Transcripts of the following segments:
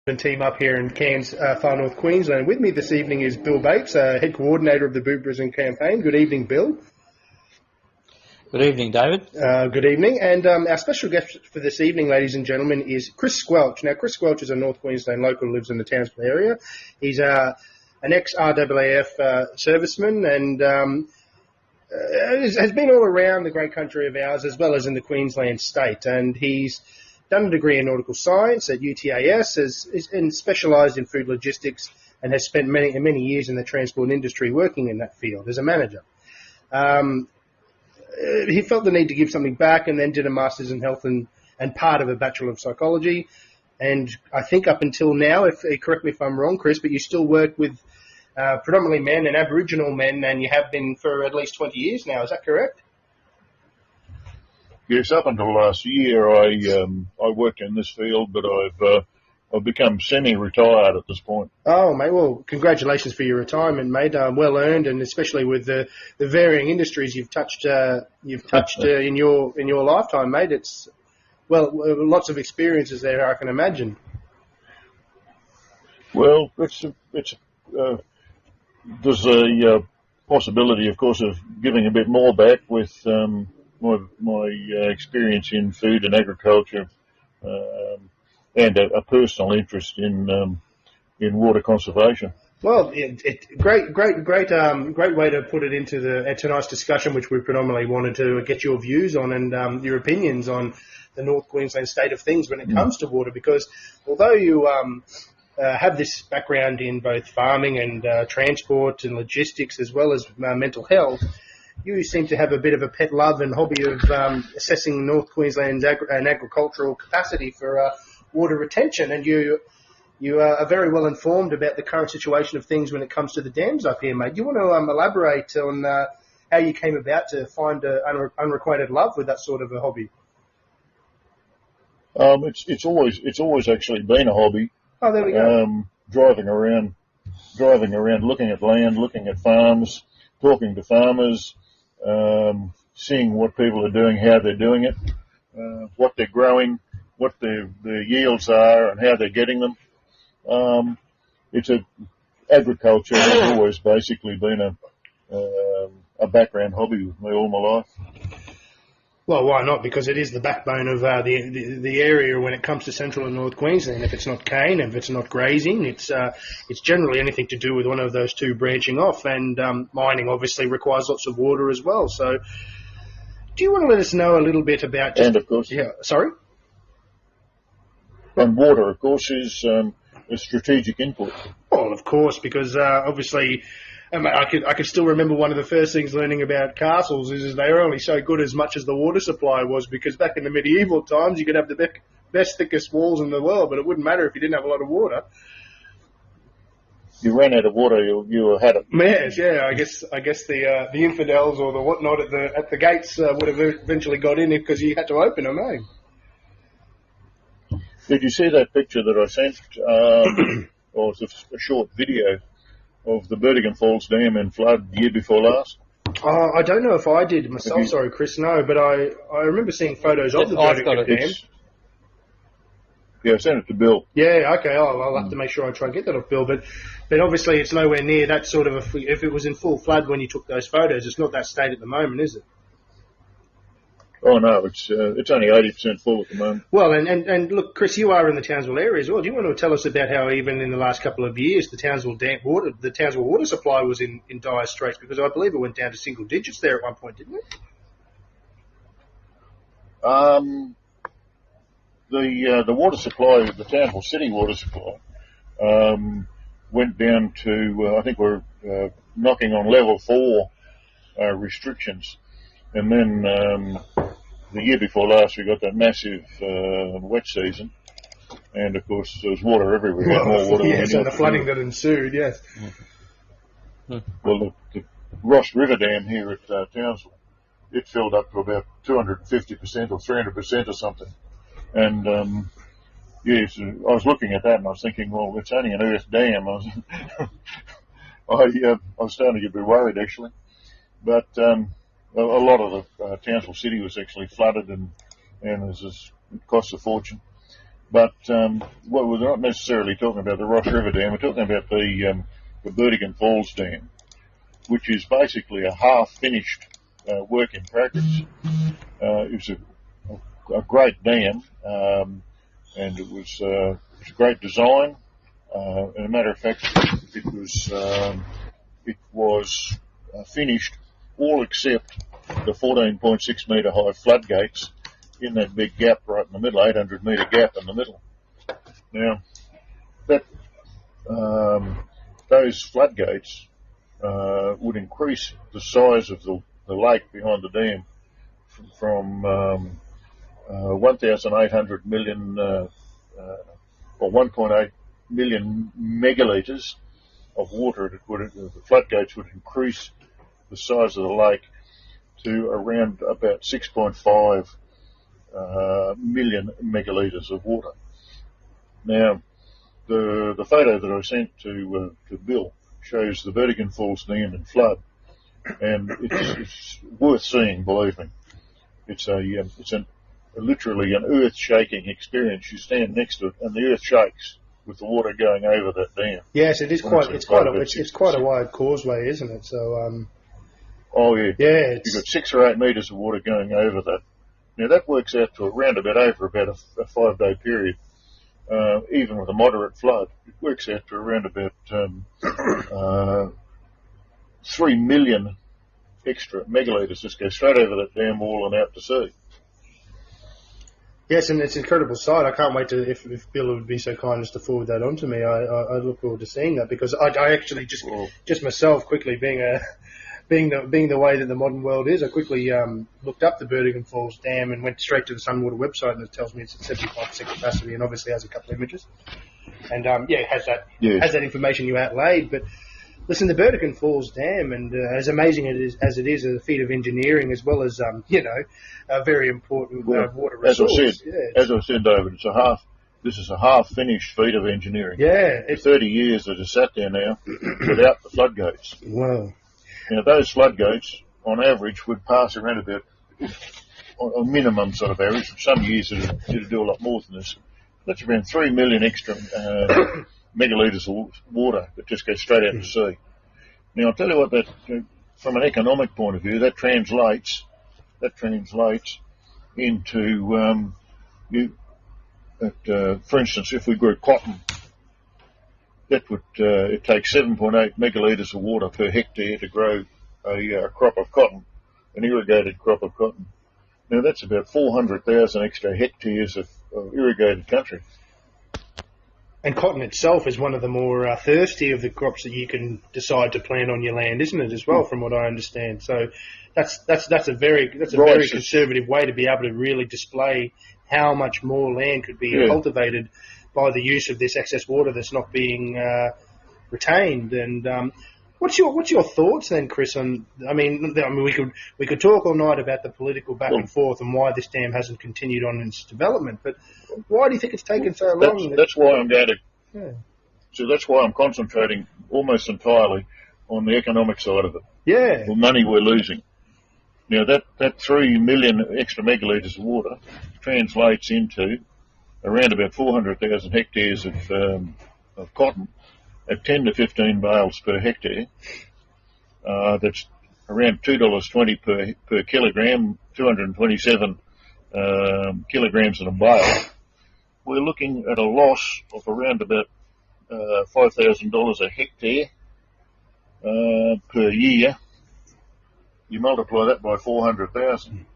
and team up here in Cairns, far north Queensland. With me this evening is Bill Bates, head coordinator of the Booberism campaign. Good evening, Bill. Good evening, David. Good evening. And our special guest for this evening, ladies and gentlemen, is Chris Squelch. Now, Chris Squelch is a North Queensland local who lives in the Townsville area. He's an ex-RAAF serviceman and has been all around the great country of ours as well as in the Queensland state. And he's done a degree in Nautical Science at UTAS, and specialised in food logistics, and has spent many years in the transport industry working in that field as a manager. He felt the need to give something back and then did a Masters in Health and part of a Batchelor of Psychology. And I think up until now, correct me if I'm wrong, Chris, but you still work with predominantly men and Aboriginal men, and you have been for at least 20 years now. Is that correct? Yes, up until last year, I worked in this field, but I've become semi-retired at this point. Oh, mate, well, congratulations for your retirement, mate. Well earned, and especially with the varying industries you've touched in your lifetime, mate. It's lots of experiences there, I can imagine. Well, there's a possibility, of course, of giving a bit more back with my experience in food and agriculture, and a personal interest in water conservation. Well, great way to put it into tonight's discussion, which we predominantly wanted to get your views on and your opinions on the North Queensland state of things when it comes to water, because although you have this background in both farming and transport and logistics as well as mental health, you seem to have a bit of a pet love and hobby of assessing North Queensland's agricultural capacity for water retention, and you are very well informed about the current situation of things when it comes to the dams up here, mate. Do you want to elaborate on how you came about to find unrequited love with that sort of a hobby? It's always actually been a hobby. Oh, there we go. Driving around, looking at land, looking at farms, talking to farmers, seeing what people are doing, how they're doing it, what they're growing, what the yields are, and how they're getting them. Agriculture has always basically been a background hobby with me all my life. Well, why not? Because it is the backbone of the area when it comes to central and north Queensland. If it's not cane, if it's not grazing, it's generally anything to do with one of those two branching off. And mining obviously requires lots of water as well. So, do you want to let us know a little bit about? And of course, sorry. And water, of course, is a strategic input. Well, of course, because obviously. I could still remember one of the first things learning about castles is they were only so good as much as the water supply was, because back in the medieval times you could have the best, thickest walls in the world, but it wouldn't matter if you didn't have a lot of water. You ran out of water, you had it. Yes, yeah. I guess the infidels or the whatnot at the gates would have eventually got in because you had to open them, eh? Did you see that picture that I sent? Or it's a short video of the Bertigan Falls Dam in flood the year before last? I don't know if I did myself, sorry, Chris, no, but I remember seeing photos of the Bertigan Dam. Yeah, I sent it to Bill. Yeah, okay, I'll have to make sure I try and get that off Bill, but obviously it's nowhere near that sort of, if it was in full flood when you took those photos, it's not that state at the moment, is it? Oh no, it's only 80% full at the moment. Well, and look, Chris, you are in the Townsville area as well. Do you want to tell us about how even in the last couple of years the Townsville water supply was in dire straits, because I believe it went down to single digits there at one point, didn't it? The water supply, the Townsville City water supply, went down to I think we're knocking on level 4 restrictions. And then the year before last, we got that massive wet season, and of course there was water everywhere. Well, more water yes, and the flooding that ensued. Yes. Well, the Ross River Dam here at Townsville, it filled up to about 250% or 300% or something. And yes, I was looking at that and I was thinking, well, it's only an earth dam. I was starting to get a bit worried actually, but. A lot of the Townsville City was actually flooded, and it cost a fortune. But well, we're not necessarily talking about the Ross River Dam. We're talking about the Aborigines Falls Dam, which is basically a half-finished work in progress. It was a great dam, and it was a great design. As a matter of fact, it was finished all except the 14.6 metre high floodgates in that big gap right in the middle, 800 metre gap in the middle. Now, that those floodgates would increase the size of the lake behind the dam from 1,800 million or 1.8 million megalitres of water. The floodgates would increase the size of the lake to around about 6.5 million megalitres of water. Now, the photo that I sent to Bill shows the Aborigines Falls Dam in flood, and it's worth seeing. Believe me, it's literally an earth-shaking experience. You stand next to it, and the earth shakes with the water going over that dam. Yes, it is quite. It's quite a wide causeway, isn't it? So. Oh yeah. Yeah. You've got 6 or 8 metres of water going over that. Now that works out to around about over about a 5-day period. Even with a moderate flood, it works out to around about 3 million extra megalitres just go straight over that dam wall and out to sea. Yes, and it's an incredible sight. I can't wait to, if Bill would be so kind as to forward that on to me. I look forward to seeing that, because I actually just myself quickly being the way that the modern world is, I quickly looked up the Aborigines Falls Dam and went straight to the Sunwater website, and it tells me it's at 75% capacity, and obviously has a couple of images. And it has that information you outlaid. But listen, the Aborigines Falls Dam, and as amazing as it is a feat of engineering, as well as a very important water resource. As I said, David, this is a half-finished feat of engineering. Yeah, for 30 years it has sat there now without the floodgates. Wow. Now, those floodgates, on average, would pass around about, a minimum sort of average. Some years it'll do a lot more than this. That's around 3 million extra megalitres of water that just goes straight out to sea. Now, I'll tell you what, from an economic point of view, that translates into, for instance, if we grew cotton, that would it takes 7.8 megalitres of water per hectare to grow a crop of cotton, an irrigated crop of cotton. Now that's about 400,000 extra hectares of irrigated country. And cotton itself is one of the more thirsty of the crops that you can decide to plant on your land, isn't it? As well, from what I understand. So that's a very conservative way to be able to really display how much more land could be cultivated by the use of this excess water that's not being retained. And what's your thoughts then, Chris? I mean, we could talk all night about the political back and forth and why this dam hasn't continued on its development. But why do you think it's taken so long? That's why I'm going to. Yeah. So that's why I'm concentrating almost entirely on the economic side of it. Yeah. The money we're losing. Now that 3 million extra megalitres of water translates into around about 400,000 hectares of cotton at 10 to 15 bales per hectare. That's around $2.20 per kilogram, 227 kilograms in a bale. We're looking at a loss of around about $5,000 a hectare per year. You multiply that by 400,000.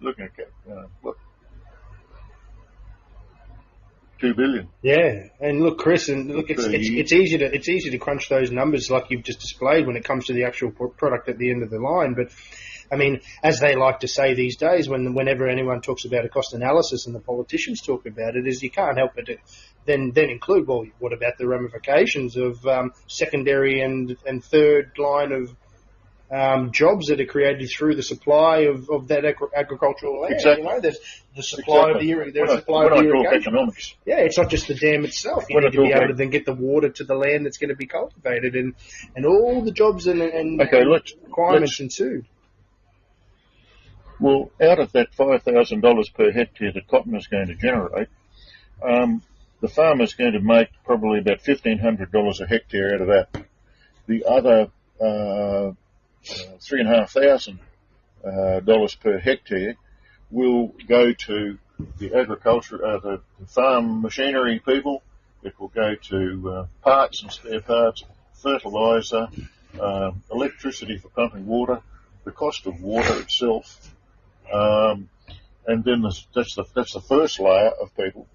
Looking at what? 2 billion. Yeah, and look, Chris, it's easy to crunch those numbers like you've just displayed when it comes to the actual product at the end of the line. But I mean, as they like to say these days, whenever anyone talks about a cost analysis and the politicians talk about it, is you can't help but to then include, well, what about the ramifications of secondary and third line of jobs that are created through the supply of that agricultural land. Exactly. There's the supply of the irrigation. Economics. Yeah, it's not just the dam itself. You need to be able to then get the water to the land that's going to be cultivated, and all the jobs and requirements ensued. Well, out of that $5,000 per hectare that cotton is going to generate, the farmer's going to make probably about $1,500 a hectare out of that. The other $3,500 per hectare will go to the agriculture, the farm machinery people. It will go to parts and spare parts, fertiliser, electricity for pumping water, the cost of water itself, and then that's the first layer of people.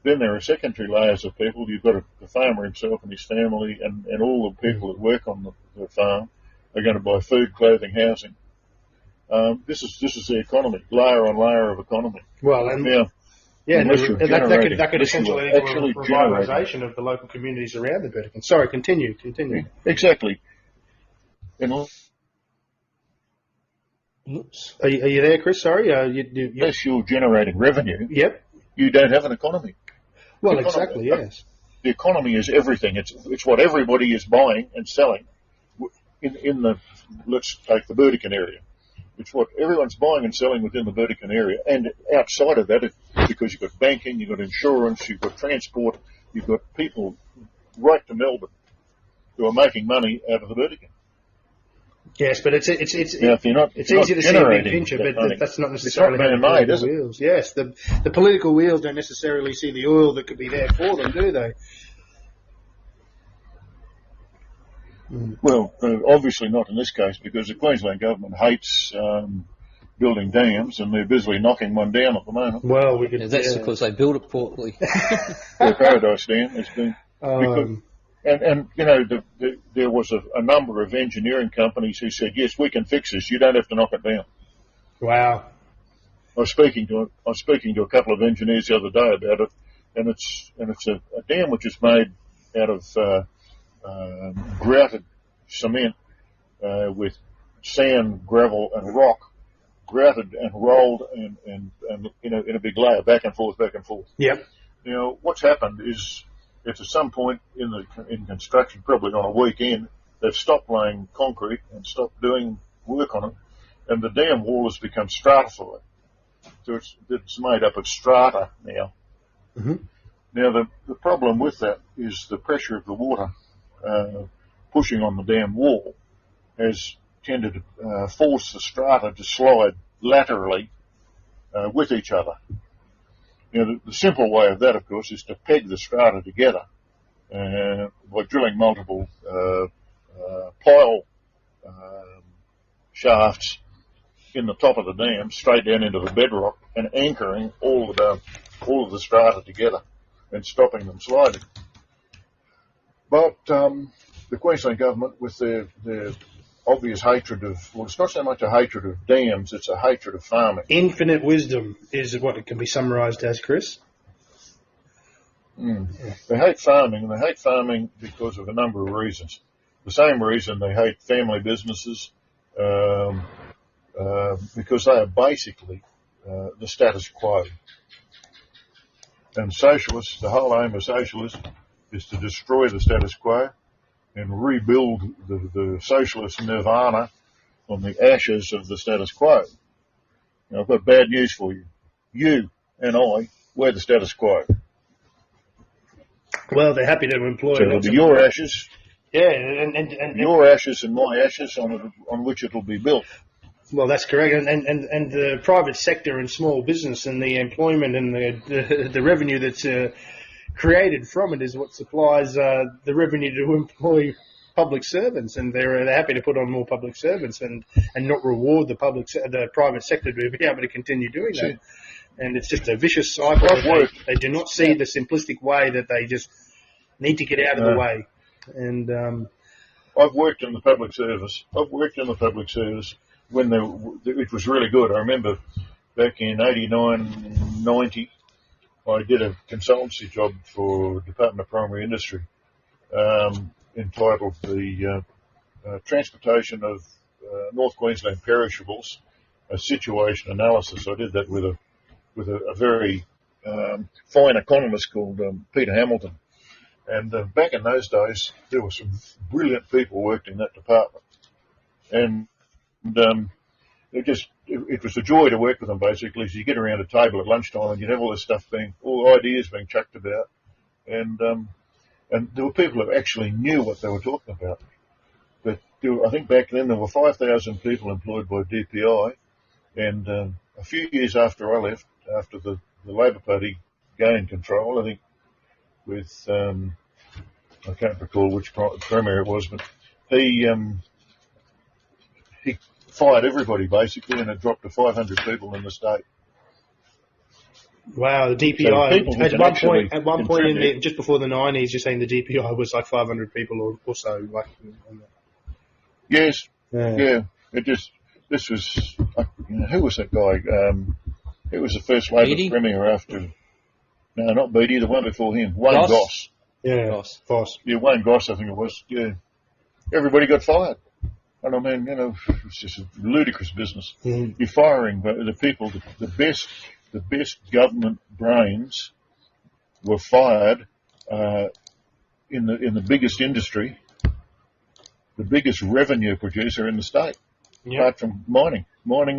Then there are secondary layers of people. You've got the farmer himself and his family, and all the people that work on the farm are going to buy food, clothing, housing. This is the economy, layer on layer of economy. Well, and now, yeah, that could essentially equal a revitalisation of the local communities around the Burdekin. Sorry, continue. Exactly. Oops. Are you there, Chris? Sorry. Unless you're generating revenue, yep, you don't have an economy. Well, exactly, yes. The economy is everything. It's what everybody is buying and selling in the, let's take the Burdekin area. It's what everyone's buying and selling within the Burdekin area. And outside of that, because you've got banking, you've got insurance, you've got transport, you've got people right to Melbourne who are making money out of the Burdekin. Yes, but it's now, if you're not, it's easy to see a big picture, but that's not necessarily how the political wheels. Yes, the political wheels don't necessarily see the oil that could be there for them, do they? Well, obviously not in this case, because the Queensland government hates building dams, and they're busily knocking one down at the moment. Well, that's because they build it poorly. The Paradise Dam has been. And you know, there was a number of engineering companies who said, yes, we can fix this. You don't have to knock it down. Wow. I was speaking to a couple of engineers the other day about it, and it's a dam which is made out of grouted cement with sand, gravel, and rock, grouted and rolled and in a big layer, back and forth. Yep. You know, what's happened is, at some point in construction, probably on a weekend, they've stopped laying concrete and stopped doing work on it, and the dam wall has become stratified. So it's made up of strata now. Mm-hmm. Now the problem with that is the pressure of the water pushing on the dam wall has tended to force the strata to slide laterally with each other. You know, the simple way of that, of course, is to peg the strata together by drilling multiple pile shafts in the top of the dam, straight down into the bedrock, and anchoring all of the strata together and stopping them sliding. But the Queensland government, with their obvious hatred of, well, it's not so much a hatred of dams, it's a hatred of farming. Infinite wisdom is what it can be summarised as, Chris. Yeah. They hate farming, and they hate farming because of a number of reasons. The same reason they hate family businesses, because they are basically the status quo. And socialists, the whole aim of socialism is to destroy the status quo and rebuild the socialist nirvana on the ashes of the status quo. Now, I've got bad news for you. You and I, we're the status quo. Well, they're happy to employ. So it'll be your ashes. Yeah, and your ashes and my ashes on which it'll be built. Well, that's correct, and the private sector and small business and the employment and the revenue that's created from it is what supplies the revenue to employ public servants, and they're happy to put on more public servants and not reward the private sector to be able to continue doing that. And it's just a vicious cycle. They do not see the simplistic way that they just need to get out of the way. And I've worked in the public service. When it was really good. I remember back in 89, 90, I did a consultancy job for Department of Primary Industry, entitled the Transportation of North Queensland Perishables, a situation analysis. I did that with a very fine economist called Peter Hamilton. And back in those days, there were some brilliant people worked in that department. And it was a joy to work with them, basically. So you get around a table at lunchtime and you'd have all this stuff all ideas being chucked about. And there were people who actually knew what they were talking about. But I think back then there were 5,000 people employed by DPI. And a few years after I left, after the Labor Party gained control, I think with, I can't recall which premier it was, but he fired everybody basically, and it dropped to 500 people in the state. Wow, the DPI at one point just before the 90s, you're saying the DPI was like 500 people or so. Like, yes, yeah. This was who was that guy? Who was the first Labor premier after? No, not Beattie. The one before him, Wayne Goss. Yeah, Goss. Yeah, Wayne Goss, I think it was. Yeah, everybody got fired. And I mean, it's just a ludicrous business. Mm. You're firing the people, the best government brains were fired in the biggest industry, the biggest revenue producer in the state, apart from mining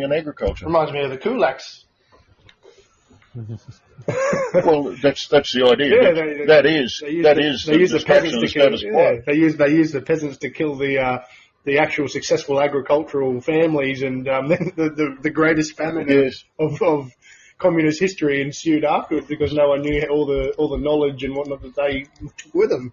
and agriculture. Reminds me of the kulaks. Well, that's the idea. Yeah, they use the peasants to kill. Yeah, they use the peasants to kill the actual successful agricultural families, and then the greatest famine of communist history ensued afterwards because no one knew all the knowledge and whatnot that they took with them.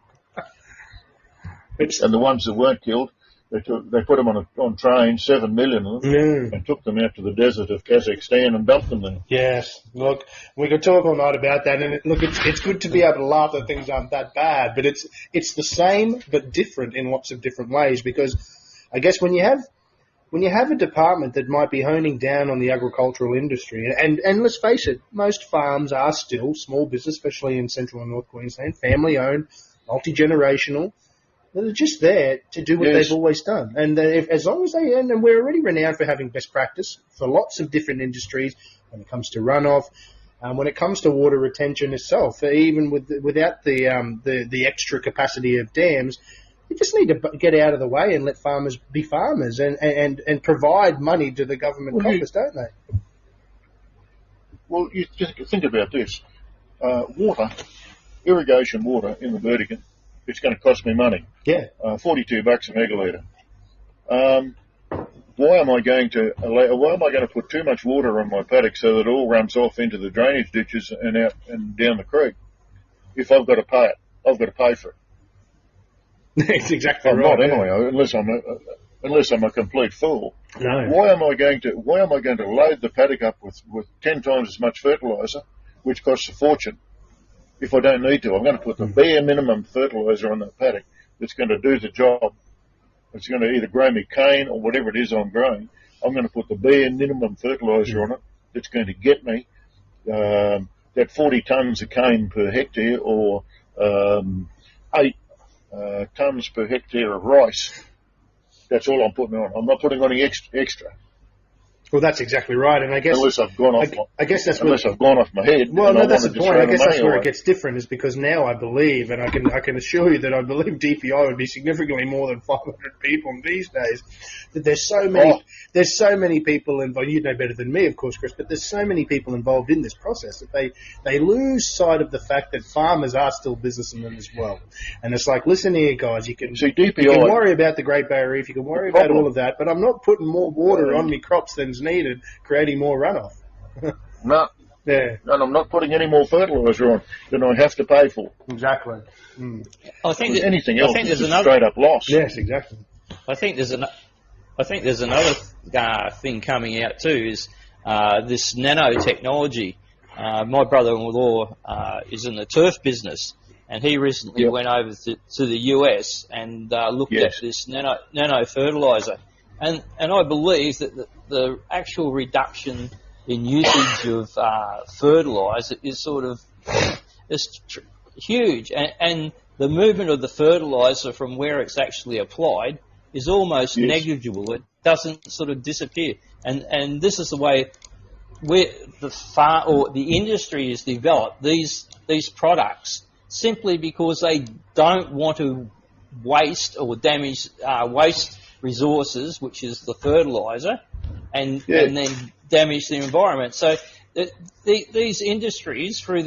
And the ones that weren't killed, they put them on trains, 7 million of them, and took them out to the desert of Kazakhstan and dumped them there. Yes, look, we could talk all night about that, and it's good to be able to laugh that things aren't that bad, but it's the same but different in lots of different ways, because I guess when you have a department that might be honing down on the agricultural industry, and let's face it, most farms are still small business, especially in central and north Queensland, family-owned, multi-generational. They're just there to do what they've always done. And as long as and we're already renowned for having best practice for lots of different industries when it comes to runoff, when it comes to water retention itself, even without the extra capacity of dams, you just need to get out of the way and let farmers be farmers and provide money to the government coffers, don't they? Well, you just think about this. Irrigation water in the Vertigan, it's going to cost me money. Yeah. $42 a megaliter. Why am I going to put too much water on my paddock so that it all runs off into the drainage ditches and out and down the creek? If I've got to pay it, I've got to pay for it. That's exactly I'm right. Not anyway, unless I'm a complete fool. No. Why am I going to load the paddock up with 10 times as much fertiliser, which costs a fortune, if I don't need to? I'm going to put the bare minimum fertiliser on that paddock that's going to do the job. It's going to either grow me cane or whatever it is I'm growing. I'm going to put the bare minimum fertiliser on it that's going to get me that 40 tonnes of cane per hectare, or 8 tonnes per hectare of rice. That's all I'm putting on. I'm not putting on any extra. Well, that's exactly right, and I guess unless I've gone off my head. Well, no, that's the point. I guess that's where it gets different, is because now I believe, and I can assure you that I believe DPI would be significantly more than 500 people these days. That there's so many people involved. You know better than me, of course, Chris, but there's so many people involved in this process that they lose sight of the fact that farmers are still businessmen as well. And it's like, listen here, guys, you can worry about the Great Barrier Reef, you can worry about all of that, but I'm not putting more water on my crops than's needed, creating more runoff. No. Yeah. And I'm not putting any more fertiliser on than I have to pay for. Exactly. I think anything else is just straight up loss. Yes, exactly. I think there's another thing coming out too, is this nanotechnology. My brother-in-law is in the turf business, and he recently went over to the US and looked at this nano fertiliser. And I believe that the actual reduction in usage of fertiliser is huge, and the movement of the fertiliser from where it's actually applied is almost negligible. It doesn't sort of disappear, and this is the way where the industry has developed these products, simply because they don't want to waste or damage waste resources, which is the fertiliser, and then damage the environment. So these industries, through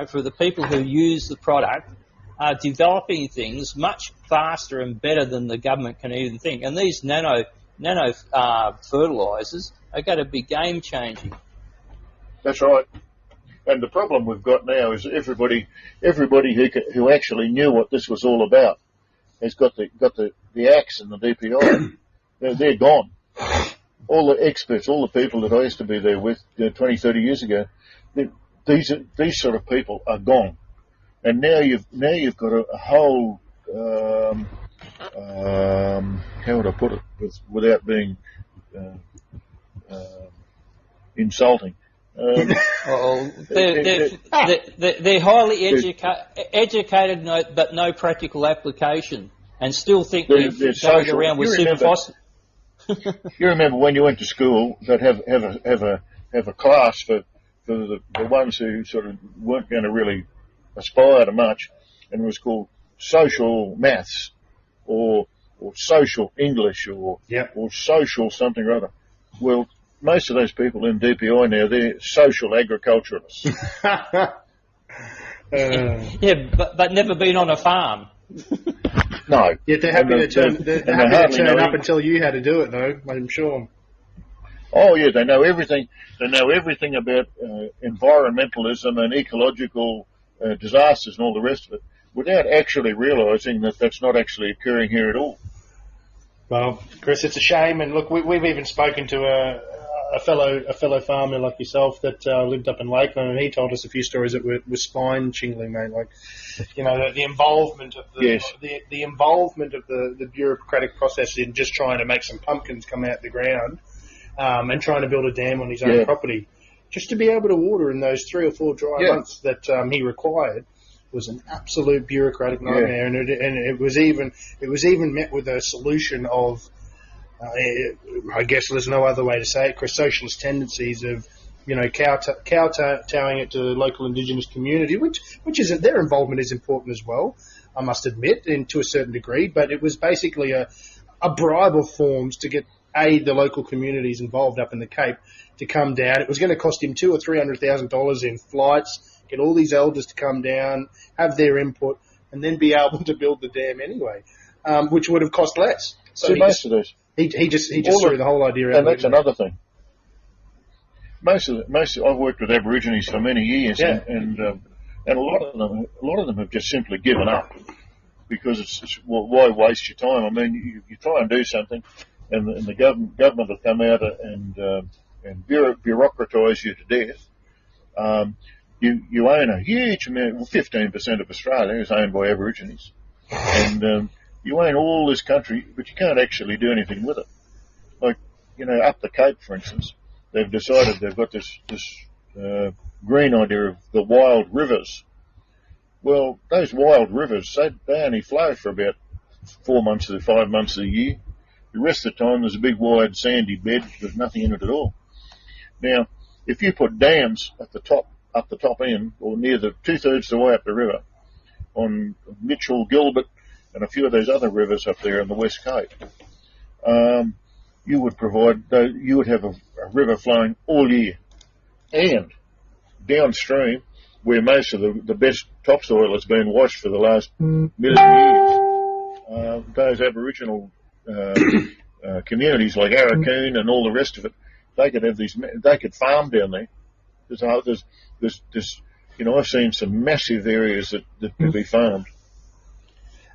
for the people who use the product, are developing things much faster and better than the government can even think. And these nano fertilisers are going to be game changing. That's right. And the problem we've got now is everybody who actually knew what this was all about has got the axe and the DPI. They're gone. All the experts, all the people that I used to be there with 20, 30 years ago, these sort of people are gone. And now you've got a whole how would I put it without being insulting. They're highly educated, but no practical application, and still think they're going around with superphosphate. You remember when you went to school, they'd have a class for the ones who sort of weren't going to really aspire to much, and it was called social maths or social English or social something or other. Well, most of those people in DPI now, they're social agriculturalists. but never been on a farm. No. Yet they're happy to turn up and tell you how to do it, though, I'm sure. Oh, yeah, they know everything. They know everything about environmentalism and ecological disasters and all the rest of it, without actually realising that that's not actually occurring here at all. Well, Chris, it's a shame. And look, we've even spoken to a fellow farmer like yourself that lived up in Lakeland, and he told us a few stories that were spine shingling, mate. Like, you know, the involvement of the involvement of the bureaucratic process in just trying to make some pumpkins come out the ground, and trying to build a dam on his own property, just to be able to water in those 3 or 4 dry months that he required, was an absolute bureaucratic nightmare, and it was even met with a solution of, I guess there's no other way to say it, Chris, socialist tendencies of, you know, kowtowing it to the local Indigenous community, which isn't, their involvement is important as well, I must admit, and to a certain degree, but it was basically a bribe of forms to get the local communities involved up in the Cape to come down. It was going to cost him $200,000 or $300,000 in flights, get all these elders to come down, have their input, and then be able to build the dam anyway, which would have cost less. So most of this, he just threw the whole idea out. And that's another thing. I've worked with Aborigines for many years, and a lot of them have just simply given up, because it's why waste your time? I mean, you try and do something, and the government will come out and bureaucratise you to death. You own a huge amount, 15% of Australia is owned by Aborigines, and you own all this country, but you can't actually do anything with it. Like, you know, up the Cape, for instance, they've decided they've got this green idea of the wild rivers. Well, those wild rivers, they only flow for about 4 months to 5 months of the year. The rest of the time, there's a big wide sandy bed with nothing in it at all. Now, if you put dams up the top end, or near the 2/3 the way up the river, on Mitchell, Gilbert, and a few of those other rivers up there in the West Cape, you would have a river flowing all year. And downstream, where most of the best topsoil has been washed for the last million years, those Aboriginal communities like Arracoon and all the rest of it, they could farm down there. There's you know, I've seen some massive areas that could be farmed.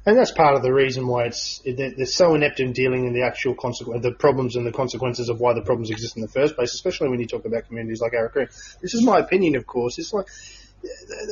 And that's part of the reason why they're so inept in dealing in the actual the problems and the consequences of why the problems exist in the first place, especially when you talk about communities like Arracoon. This is my opinion, of course. It's like,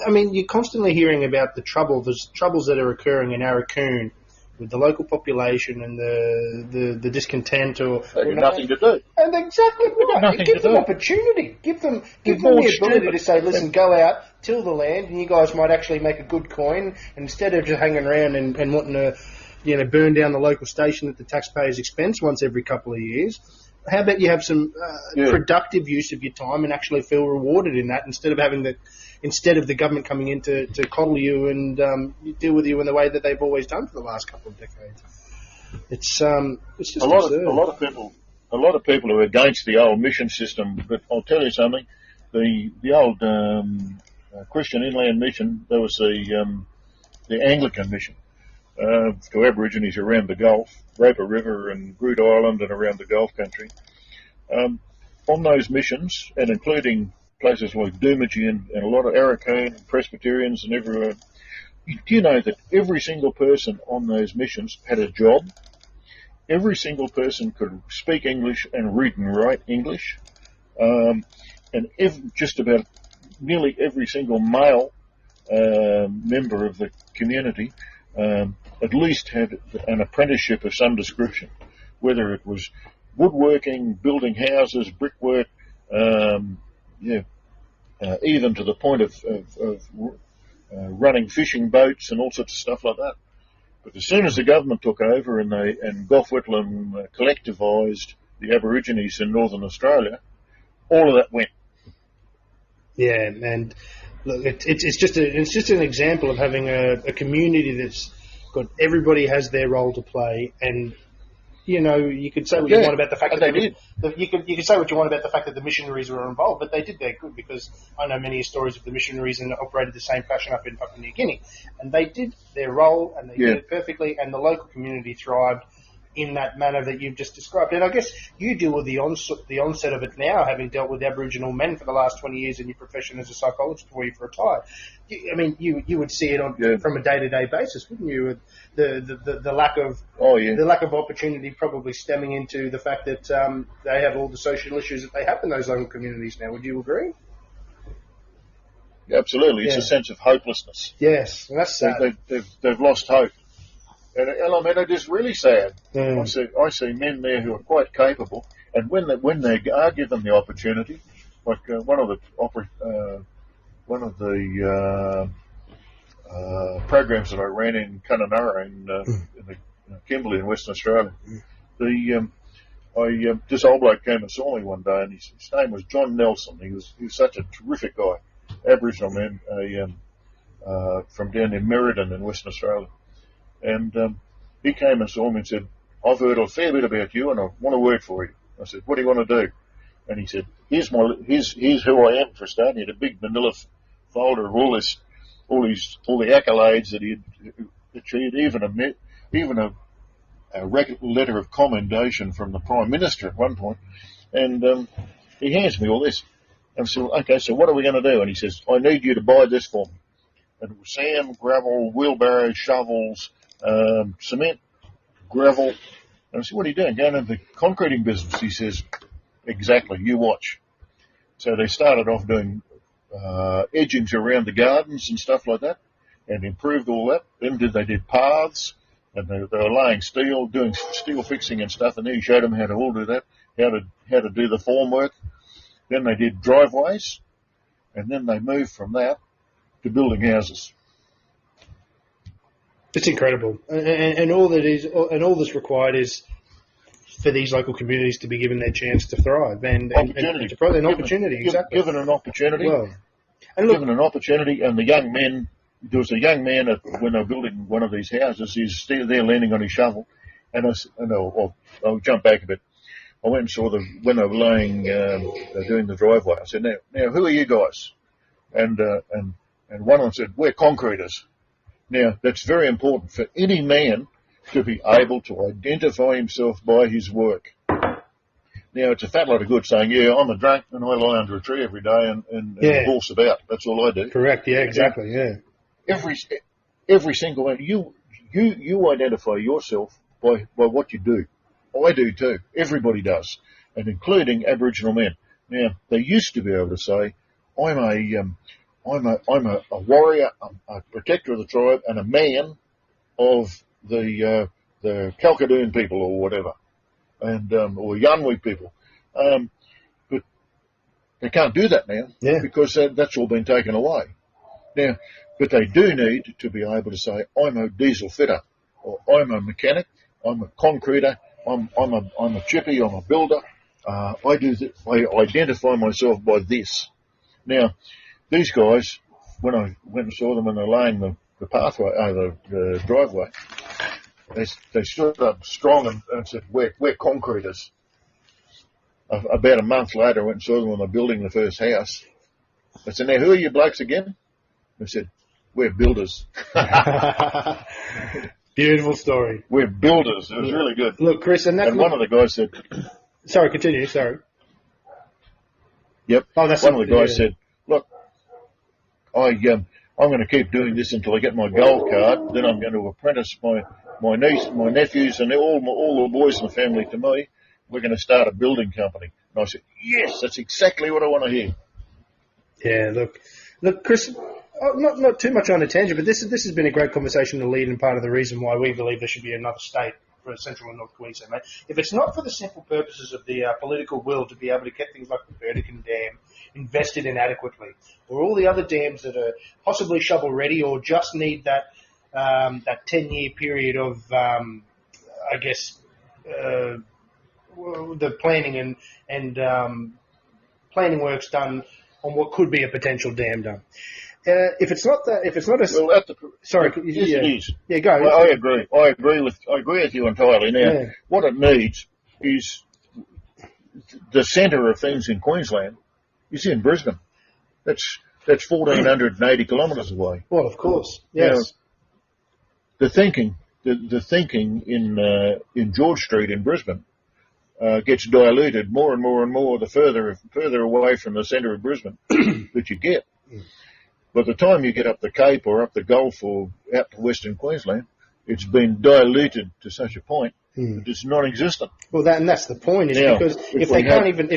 I mean, you're constantly hearing about the troubles that are occurring in Arracoon with the local population and the discontent, or they have nothing to do. And exactly right. Give them opportunity. Give them the ability to say, listen, go out, till the land, and you guys might actually make a good coin. And instead of just hanging around and wanting to, you know, burn down the local station at the taxpayer's expense once every couple of years, how about you have some productive use of your time and actually feel rewarded in that, instead of the government coming in to coddle you and deal with you in the way that they've always done for the last couple of decades. It's just absurd. A lot of people a lot of people are against the old mission system, but I'll tell you something. The old Christian Inland Mission, there was the Anglican Mission to Aborigines around the Gulf, Roper River and Groot Island and around the Gulf country. On those missions, and including places like Doomadgee and a lot of Arakain, Presbyterians and everywhere, do you know that every single person on those missions had a job? Every single person could speak English and read and write English. And just about nearly every single male member of the community at least had an apprenticeship of some description, whether it was woodworking, building houses, brickwork, even to the point of running fishing boats and all sorts of stuff like that. But as soon as the government took over and Gough Whitlam collectivised the Aborigines in Northern Australia, all of that went. Yeah, and look, it's just an example of having a community that's got everybody has their role to play, and you could say what you want about the fact that you could say what you want about the fact that the missionaries were involved, but they did their good, because I know many stories of the missionaries and operated the same fashion up in Papua New Guinea, and they did their role and they did it perfectly, and the local community thrived in that manner that you've just described. And I guess you deal with the onset of it now, having dealt with Aboriginal men for the last 20 years in your profession as a psychologist before you've retired. I mean, you would see it from a day-to-day basis, wouldn't you? The lack of the lack of opportunity probably stemming into the fact that they have all the social issues that they have in those local communities now. Would you agree? Yeah, absolutely. It's a sense of hopelessness. Yes, and that's sad. They've lost hope. And I mean, it is really sad. I see men there who are quite capable, and when they are given the opportunity, like one of the programs that I ran in Kununurra in the Kimberley in Western Australia, this old bloke came and saw me one day, and his name was John Nelson. He was such a terrific guy, Aboriginal man, from down near Merredin in Western Australia. And he came and saw me and said, "I've heard a fair bit about you, and I want a word for you." I said, "What do you want to do?" And he said, "Here's who I am for a start." He had a big manila folder of all the accolades that he had achieved, even a letter of commendation from the Prime Minister at one point. And he hands me all this. And I said, "Okay, so what are we going to do?" And he says, "I need you to buy this for me." And it was sand, gravel, wheelbarrows, shovels, cement, gravel. And I said, "What are you doing? Going into the concreting business?" He says, "Exactly, you watch." So they started off doing edgings around the gardens and stuff like that, and improved all that. Then they did paths, and they were laying steel, doing steel fixing and stuff, and then he showed them how to all do that, how to do the formwork. Then they did driveways, and then they moved from that to building houses. It's incredible, and all that's required is for these local communities to be given their chance to thrive and to provide an opportunity. Exactly, given an opportunity. Given an opportunity, and the young men. There was a young man when they were building one of these houses. He's still there, leaning on his shovel, and I'll jump back a bit. I went and saw them when they were laying, doing the driveway. I said, "Now, who are you guys?" And one of them said, "We're concreters." Now, that's very important for any man to be able to identify himself by his work. Now, it's a fat lot of good saying, "Yeah, I'm a drunk and I lie under a tree every day and horse about. That's all I do." Correct. Yeah, exactly. Yeah. Every single one, you identify yourself by what you do. I do too. Everybody does, and including Aboriginal men. Now, they used to be able to say, I'm a warrior, a protector of the tribe, and a man of the Kalkadoon people or whatever, and or Yunwi people. But they can't do that now because that's all been taken away. Now, but they do need to be able to say, "I'm a diesel fitter," or "I'm a mechanic," "I'm a concreter," I'm a chippy," "I'm a builder." I do this. I identify myself by this. Now, these guys, when I went and saw them when they're laying the pathway, the driveway, they stood up strong and said, "We're concreters." about a month later, I went and saw them when they're building the first house. I said, now, who are you blokes again? I said, we're builders. Beautiful story. We're builders. It was really good. Look, Chris, and one of the guys said... Sorry, continue, sorry. Yep. Oh, that's one of the guys said, look, I'm going to keep doing this until I get my gold card. Then I'm going to apprentice my niece, my nephews, and all the boys in the family to me. We're going to start a building company. And I said, yes, that's exactly what I want to hear. Yeah, look, Chris, not too much on a tangent, but this has been a great conversation to lead, and part of the reason why we believe there should be another state for Central and North Queensland, mate. If it's not for the simple purposes of the political will to be able to get things like the Burdekin Dam invested in adequately, or all the other dams that are possibly shovel ready or just need that 10-year period of, the planning and planning works done on what could be a potential dam done. If it's not sorry, it is. Yeah, go. Well, I agree with you entirely. Now, what it needs is the centre of things in Queensland is in Brisbane. That's 1,480 kilometres away. Well, of course, yes. Now, the thinking in George Street in Brisbane gets diluted more and more and more the further away from the centre of Brisbane that you get. By the time you get up the Cape or up the Gulf or out to Western Queensland, it's been diluted to such a point that it's non-existent. Well, that's the point. Is now, because if they can't even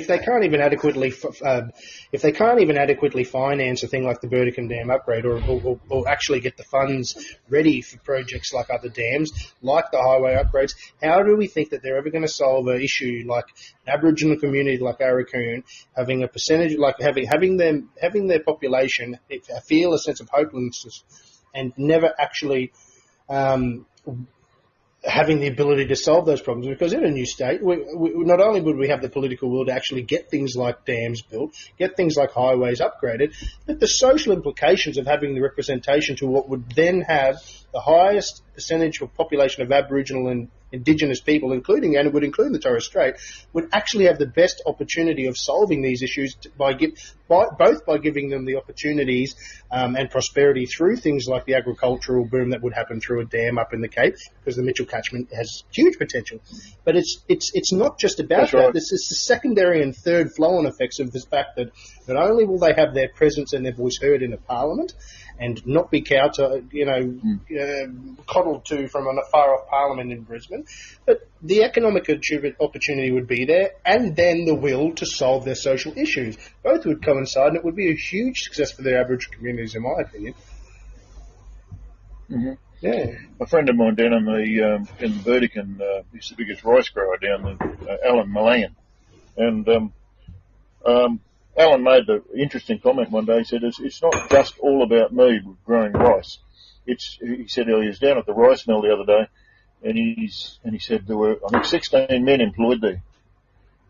adequately finance a thing like the Burdekin Dam upgrade, or actually get the funds ready for projects like other dams, like the highway upgrades, how do we think that they're ever going to solve an issue like an Aboriginal community like Arakoon having a percentage, like having their population feel a sense of hopelessness and never actually having the ability to solve those problems? Because in a new state, we not only would we have the political will to actually get things like dams built, get things like highways upgraded, but the social implications of having the representation to what would then have the highest percentage of population of Aboriginal and Indigenous people, and it would include the Torres Strait, would actually have the best opportunity of solving these issues by giving them the opportunities and prosperity through things like the agricultural boom that would happen through a dam up in the Cape, because the Mitchell catchment has huge potential. But it's not just about that. Right. This is the secondary and third flow-on effects of this fact that not only will they have their presence and their voice heard in a parliament, and not be coddled to from a far-off parliament in Brisbane, but the economic opportunity would be there, and then the will to solve their social issues. Both would coincide, and it would be a huge success for the Aboriginal communities, in my opinion. Mm-hmm. Yeah. A friend of mine down in the Burdekin, he's the biggest rice grower down there, Alan Mulangan, and Alan made the interesting comment one day. He said, it's not just all about me growing rice. He said he was down at the rice mill the other day, and he said there were, I think, 16 men employed there.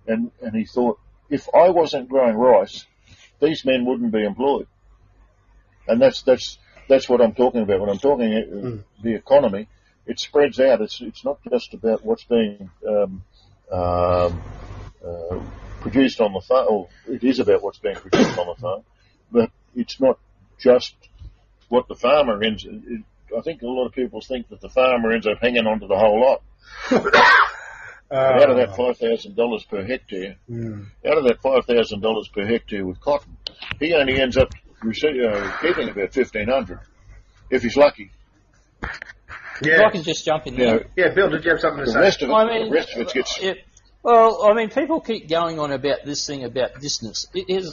And he thought, if I wasn't growing rice, these men wouldn't be employed. And that's what I'm talking about. When I'm talking the economy, it spreads out. It's not just about what's being produced on the farm, or it is about what's being produced on the farm, but it's not just what the farmer ends. I think a lot of people think that the farmer ends up hanging on to the whole lot. Out of that $5,000 per hectare, out of that $5,000 per hectare with cotton, he only ends up keeping about $1,500 if he's lucky. Yeah. If I can just jump in there. Yeah, Bill, did you have something to say? The rest of it gets... Well, I mean, people keep going on about this thing about distance. It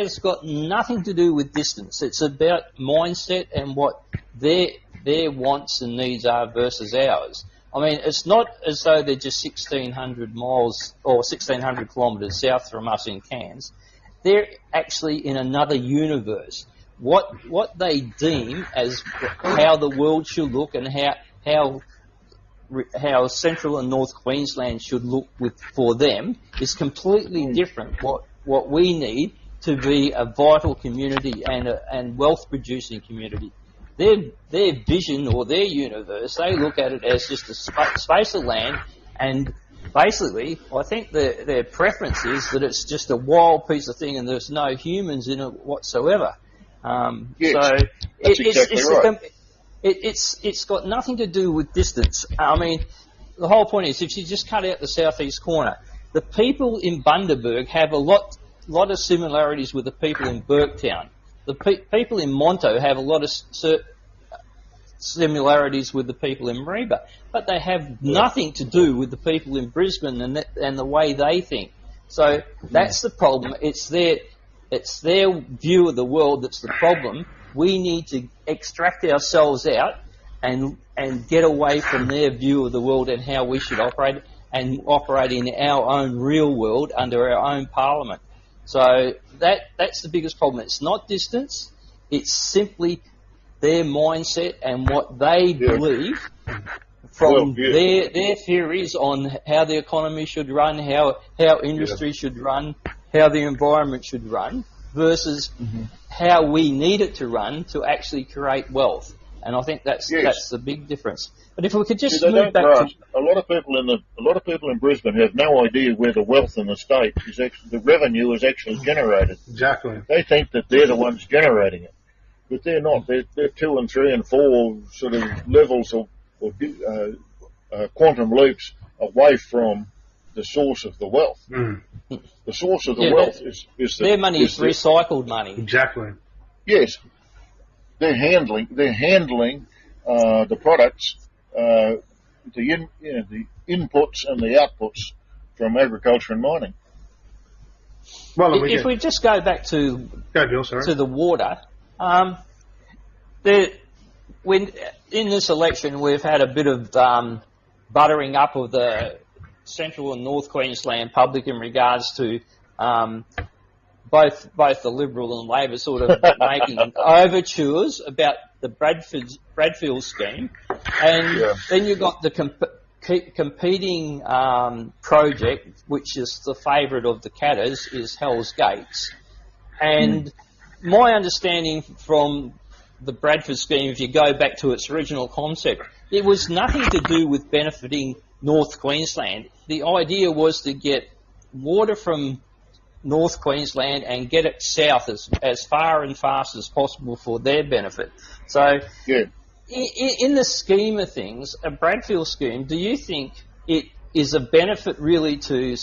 has got nothing to do with distance. It's about mindset and what their wants and needs are versus ours. I mean, it's not as though they're just 1,600 miles or 1,600 kilometres south from us in Cairns. They're actually in another universe. What they deem as how the world should look and how Central and North Queensland should look for them is completely different. What we need to be a vital community and wealth producing community. Their vision or their universe, they look at it as just a space of land and basically, I think their preference is that it's just a wild piece of thing and there's no humans in it whatsoever. Yes, So that's exactly right. It's got nothing to do with distance. I mean, the whole point is, if you just cut out the southeast corner, the people in Bundaberg have a lot of similarities with the people in Burketown. The people in Monto have a lot of similarities with the people in Mareeba, but they have nothing to do with the people in Brisbane and the way they think. So that's the problem. It's their view of the world that's the problem. We need to extract ourselves out and get away from their view of the world and how we should operate, and operate in our own real world under our own parliament. So that's the biggest problem. It's not distance. It's simply their mindset and what they believe from their theories on how the economy should run, how industry should run, how the environment should run, versus how we need it to run to actually create wealth. And I think that's the big difference. But if we could just move back to a lot of people in Brisbane have no idea where the wealth in the state is actually, the revenue is actually generated. Exactly. They think that they're the ones generating it, but they're not. They're 2 and 3 and 4 sort of levels or quantum leaps away from the source of the wealth. The source of the wealth is their money is recycled money. Exactly. Yes, they're handling the products, the inputs and the outputs from agriculture and mining. Well, if we just go back to the water, when in this election we've had a bit of buttering up of the Central and North Queensland public in regards to both the Liberal and Labor sort of making overtures about the Bradfield scheme, and then you've got the competing project, which is the favourite of the Catters, is Hell's Gates. And my understanding from the Bradford scheme, if you go back to its original concept, it was nothing to do with benefiting North Queensland. The idea was to get water from North Queensland and get it south as far and fast as possible for their benefit. So in the scheme of things, a Bradfield scheme, do you think it is a benefit really to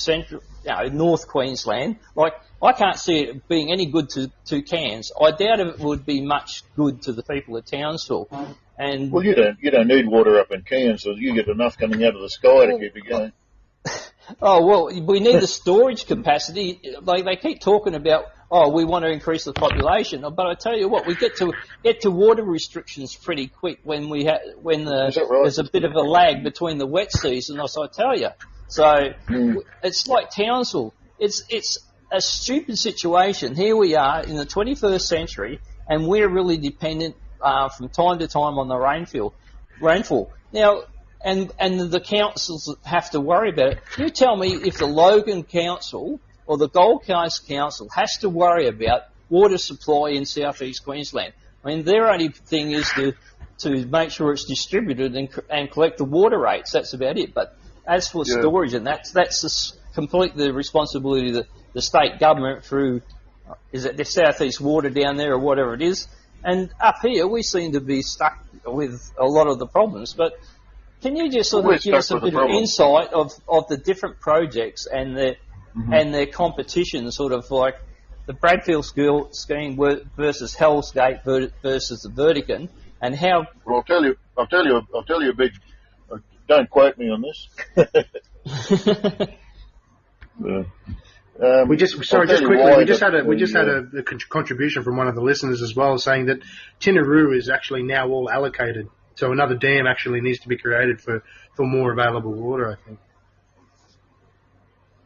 North Queensland? Like, I can't see it being any good to Cairns. I doubt it would be much good to the people of Townsville. And well, you don't need water up in Cairns, so you get enough coming out of the sky to keep it going. Oh, well, we need the storage capacity. Like, they keep talking about, we want to increase the population. But I tell you what, we get to water restrictions pretty quick when there's a bit of a lag between the wet season, as I tell you. So it's like Townsville. It's a stupid situation. Here we are in the 21st century, and we're really dependent from time to time on the rainfall. Now, and the councils have to worry about it. You tell me if the Logan Council or the Gold Coast Council has to worry about water supply in southeast Queensland. I mean, their only thing is to make sure it's distributed and collect the water rates. That's about it. But as for storage, and that's completely the responsibility of the state government through, is it the southeast water down there or whatever it is. And up here, we seem to be stuck with a lot of the problems. But can you just sort of give us a bit of insight of the different projects and their competition, sort of like the Bradfield scheme versus Hell's Gate versus the Vertican, and how? Well, I'll tell you a big. Don't quote me on this. We just had a contribution from one of the listeners as well, saying that Tinaroo is actually now all allocated. So another dam actually needs to be created for more available water, I think.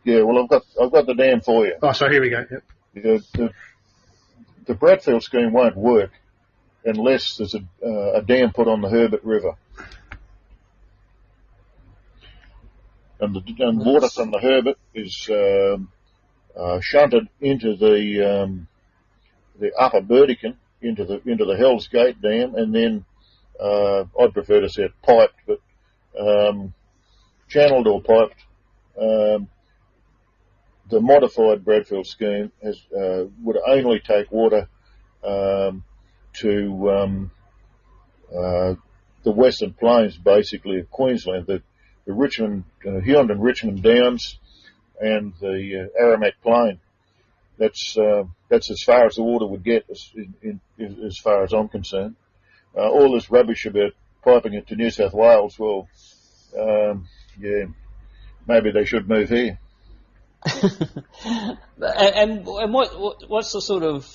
Yeah, well, I've got the dam for you. Oh, so here we go. Yep. The Bradfield scheme won't work unless there's a dam put on the Herbert River. And water from the Herbert is shunted into the upper Burdekin, into the Hell's Gate Dam, and then I'd prefer to say it piped, but channeled or piped the modified Bradfield scheme would only take water to the Western Plains, basically, of Queensland, the Richmond, Huon and Richmond Downs, and the Aramac Plain. That's as far as the water would get, as far as I'm concerned. All this rubbish about piping it to New South Wales, well, yeah, maybe they should move here. and what's the sort of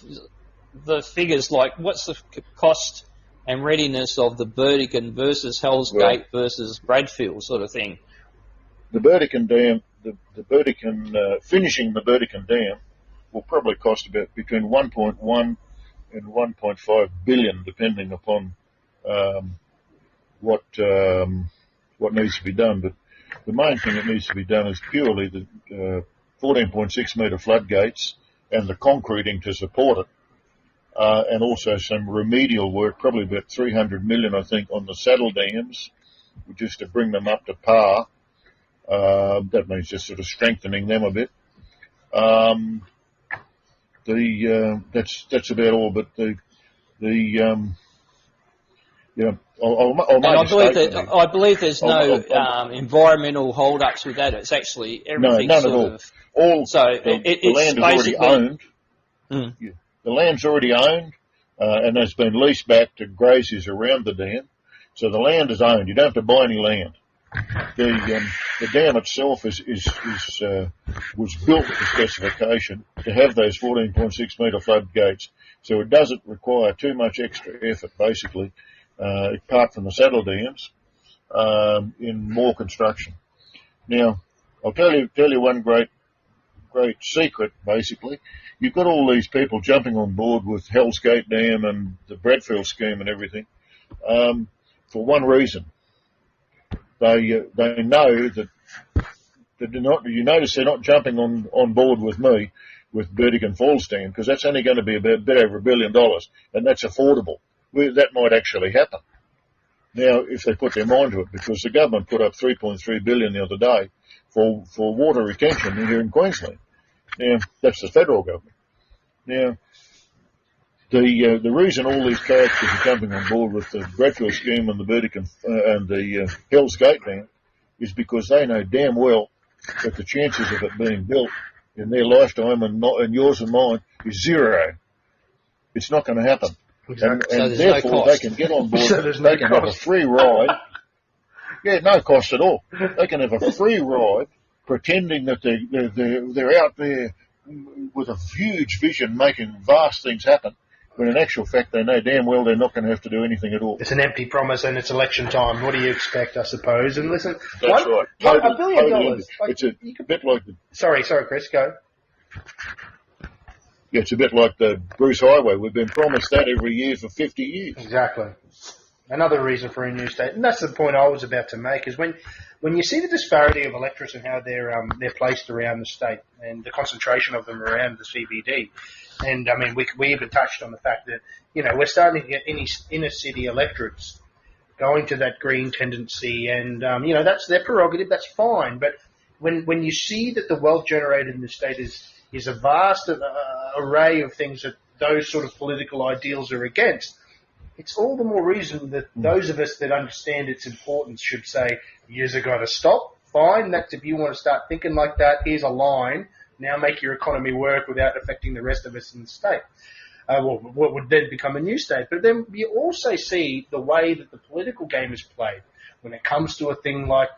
the figures like? What's the cost and readiness of the Burdekin versus Hell's Gate versus Bradfield sort of thing? The Burdekin Dam, the Burdekin finishing the Burdekin Dam will probably cost about between 1.1 and 1.5 billion, depending upon what needs to be done. But the main thing that needs to be done is purely the 14.6 metre floodgates and the concreting to support it, and also some remedial work, probably about 300 million, I think, on the saddle dams, just to bring them up to par. That means just sort of strengthening them a bit. That's about all. But I believe there's no environmental hold-ups with that. It's actually everything. No, none at all. The land is already owned. Mm. The land's already owned, and has been leased back to graziers around the dam. So the land is owned. You don't have to buy any land. The dam itself was built with the specification to have those 14.6 metre floodgates. So it doesn't require too much extra effort, basically, apart from the saddle dams, in more construction. Now, I'll tell you one great secret, basically. You've got all these people jumping on board with Hell's Gate Dam and the Bradfield scheme and everything, for one reason. They know that they're not. You notice they're not jumping on board with me with Burdekin Falls Dam, because that's only going to be about a bit over $1 billion, and that's affordable. That might actually happen. Now, if they put their mind to it, because the government put up $3.3 billion the other day for water retention here in Queensland. Now, that's the federal government. Now, the reason all these characters are jumping on board with the Bradfield scheme and the Burdekin and the Hell's Gate Dam is because they know damn well that the chances of it being built in their lifetime and yours and mine is zero. It's not going to happen. Exactly. And therefore they can get on board. So they can have a free ride. Yeah, no cost at all. They can have a free ride, pretending that they're out there with a huge vision, making vast things happen. When in actual fact, they know damn well they're not going to have to do anything at all. It's an empty promise, and it's election time. What do you expect, I suppose? And listen, that's right. $1 billion. It's a bit like the. Sorry, Chris, go. Yeah, it's a bit like the Bruce Highway. We've been promised that every year for 50 years. Exactly. Another reason for a new state, and that's the point I was about to make, is when you see the disparity of electorates and how they're placed around the state and the concentration of them around the CBD. And I mean, we even touched on the fact that, we're starting to get inner city electorates going to that green tendency, and that's their prerogative. That's fine. But when you see that the wealth generated in the state is a vast array of things that those sort of political ideals are against, it's all the more reason that those of us that understand its importance should say, years have got to stop. Fine, that's if you want to start thinking like that, here's a line. Now make your economy work without affecting the rest of us in the state. What would then become a new state. But then you also see the way that the political game is played when it comes to a thing like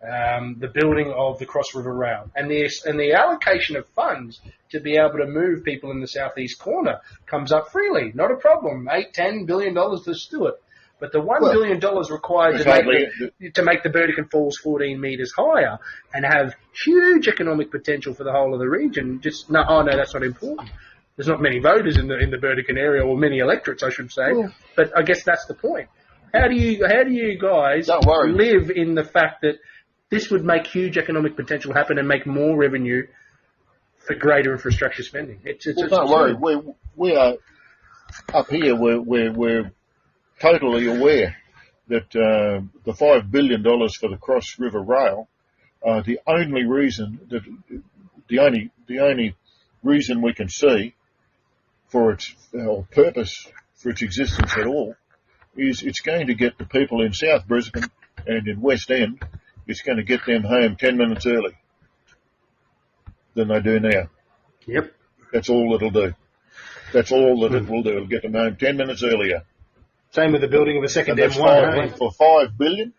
the building of the Cross River Rail and the allocation of funds to be able to move people in the southeast corner comes up freely. Not a problem. $8-10 billion to Stewart. But the $1 billion required to make the Burdekin Falls 14 metres higher and have huge economic potential for the whole of the region, no, that's not important. There's not many voters in the Burdekin area, or many electorates, I should say. Yeah. But I guess that's the point. How do you guys live in the fact that this would make huge economic potential happen and make more revenue for greater infrastructure spending? Don't worry. We are up here. We're totally aware that the $5 billion for the Cross River Rail The only reason we can see for its or purpose for its existence at all is it's going to get the people in South Brisbane and in West End, it's going to get them home 10 minutes early than they do now. Yep. That's all it'll do. That's all that it will do. It'll get them home 10 minutes earlier. Same with the building of a second And M1. for $5 billion,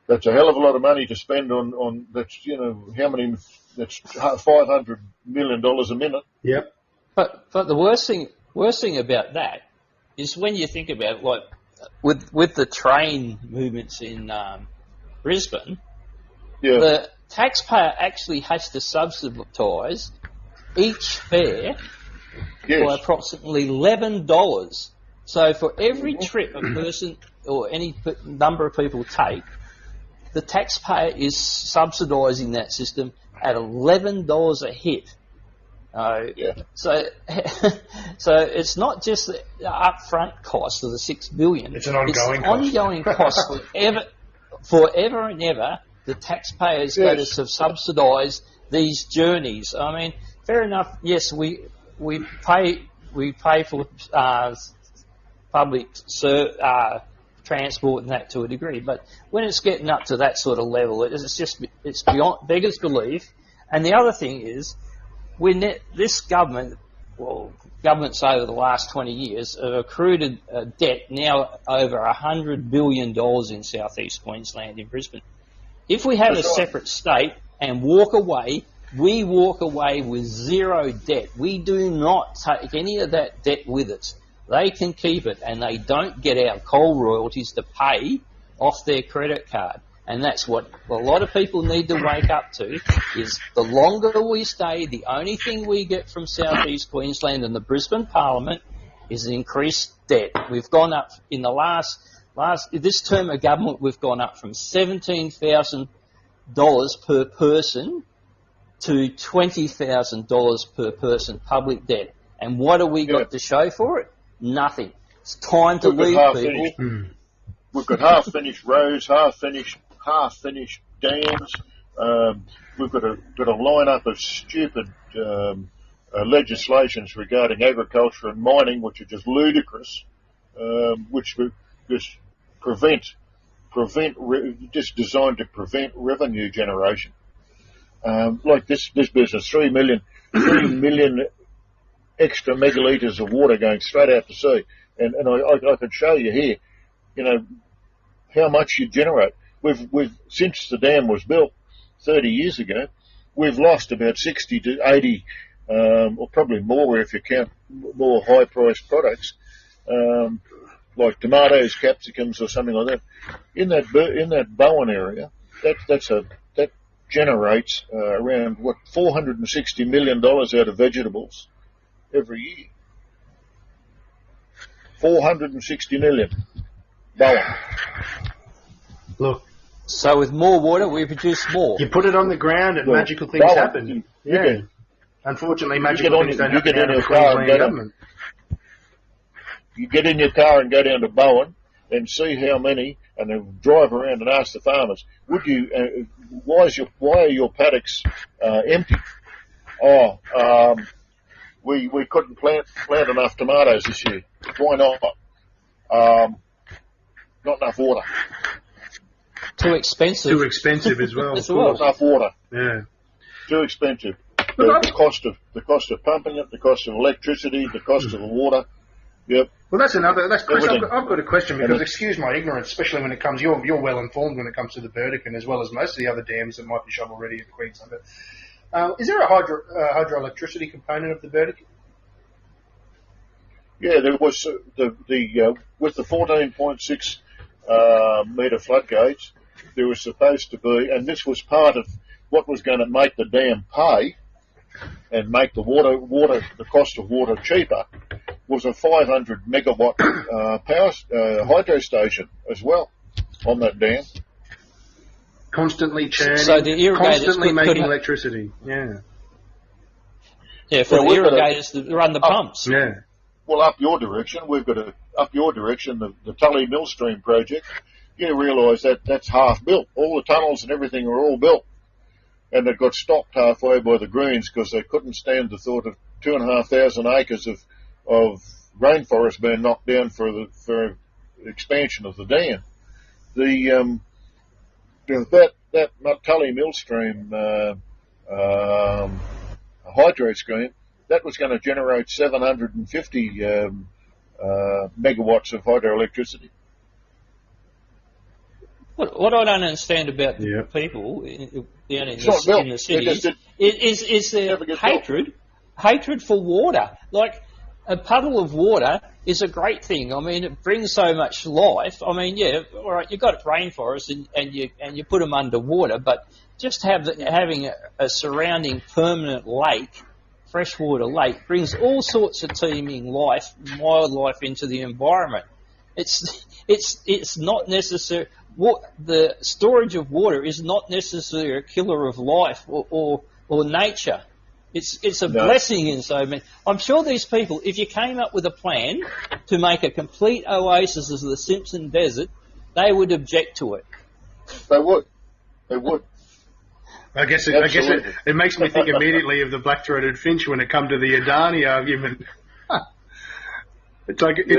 that's a hell of a lot of money to spend on that's, that's $500 million a minute. Yep. But the worst thing about that is when you think about like with the train movements in Brisbane, the taxpayer actually has to subsidise each fare by approximately $11. So for every trip a person or any number of people take, the taxpayer is subsidising that system at $11 a hit. So it's not just the upfront cost of the $6 billion. It's an ongoing cost. Ongoing cost forever and ever. The taxpayers go to subsidise these journeys. I mean, fair enough. Yes, we pay for public transport and that to a degree, but when it's getting up to that sort of level, it's beyond beggars belief. And the other thing is, this governments over the last 20 years have accrued a debt now over $100 billion in southeast Queensland, in Brisbane. If we have a separate state and walk away, we walk away with zero debt. We do not take any of that debt with us. They can keep it, and they don't get our coal royalties to pay off their credit card. And that's what a lot of people need to wake up to, is the longer we stay, the only thing we get from southeast Queensland and the Brisbane Parliament is increased debt. We've gone up in the this term of government, we've gone up from $17,000 per person to $20,000 per person public debt. And what have we got to show for it? Nothing. It's time to leave people. We've got half-finished roads, half-finished dams. We've got a lineup of stupid legislations regarding agriculture and mining, which are just ludicrous, which just just designed to prevent revenue generation. Like this business, 3 million extra megalitres of water going straight out to sea. And I could show you here, how much you generate. We've since the dam was built 30 years ago, we've lost about 60 to 80, or probably more if you count more high-priced products, like tomatoes, capsicums, or something like that. In that Bowen area, that generates around $460 million out of vegetables every year. 460 million. Bowen. Look. So with more water, we produce more. You put it on the ground and magical things happen. Unfortunately, magical things don't happen out of the Queensland government. You get in your car and go down to Bowen and see how many, and then drive around and ask the farmers, why are your paddocks empty? We couldn't plant enough tomatoes this year. Why not? Not enough water. Too expensive. Too expensive as well. Not enough water. Yeah. Too expensive. The cost of pumping it, the cost of electricity, the cost of the water. Yep. Well, that's Chris, I've got a question, because excuse my ignorance, especially when it comes, you're well informed when it comes to the Burdekin, as well as most of the other dams that might be shovel ready in Queensland. But, is there a hydroelectricity component of the Burdekin? Yeah, there was with the 14.6 metre floodgates, there was supposed to be, and this was part of what was going to make the dam pay and make the cost of water cheaper, was a 500 megawatt power hydro station as well on that dam. Constantly churning, so the irrigators constantly making electricity. Yeah. Yeah, for the irrigators to run the pumps. Yeah. Well, up your direction, the Tully Millstream project, you realise that that's half built. All the tunnels and everything are all built. And it got stopped halfway by the Greens because they couldn't stand the thought of 2,500 acres of rainforest being knocked down for expansion of the dam. That Tully Mill stream, hydro stream, that was going to generate 750 megawatts of hydroelectricity. What I don't understand about the people down in the cities is their hatred for water. Like, a puddle of water is a great thing. I mean, it brings so much life. I mean, yeah, all right, you've got rainforests and you put them underwater, but just having a surrounding permanent lake, freshwater lake, brings all sorts of teeming life, wildlife into the environment. It's not necessary. The storage of water is not necessarily a killer of life or nature. It's a blessing in so many. I'm sure these people, if you came up with a plan to make a complete oasis of the Simpson Desert, they would object to it. They would. I guess it makes me think immediately of the black-throated finch when it comes to the Adani argument. It's like it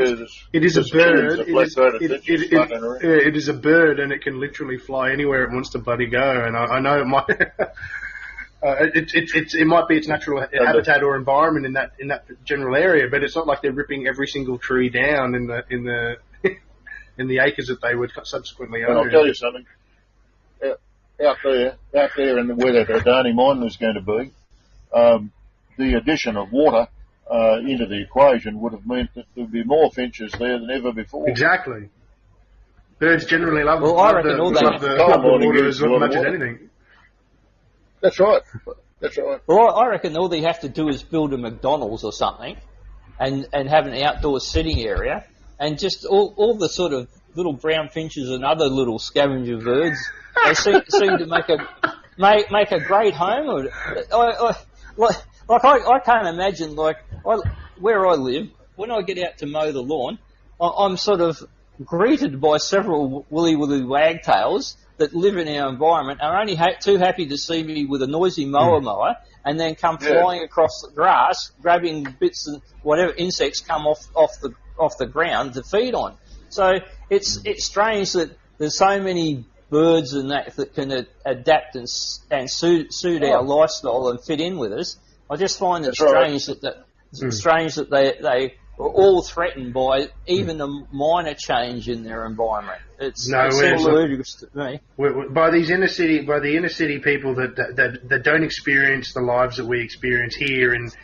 is a bird. It is a bird, and it can literally fly anywhere it wants to bloody go. And I know it might. It might be its natural habitat or environment in that general area, but it's not like they're ripping every single tree down in the acres that they would subsequently own. And I'll tell you something. Out there, and where that Adani mine was going to be, the addition of water into the equation would have meant that there would be more finches there than ever before. Exactly. Birds generally love the water as much as anything. That's right. Well, I reckon all they have to do is build a McDonald's or something and have an outdoor sitting area, and just all the sort of little brown finches and other little scavenger birds, they seem to make a great home. I can't imagine, where I live, when I get out to mow the lawn, I'm sort of greeted by several woolly wagtails that live in our environment, are only too happy to see me with a noisy mower, and then come flying across the grass, grabbing bits and whatever insects come off the ground to feed on. So it's strange that there's so many birds and that can adapt and suit our lifestyle and fit in with us. I just find it strange that they are all threatened by even a minor change in their environment. It seems ludicrous to me. By the inner city people that don't experience the lives that we experience here, and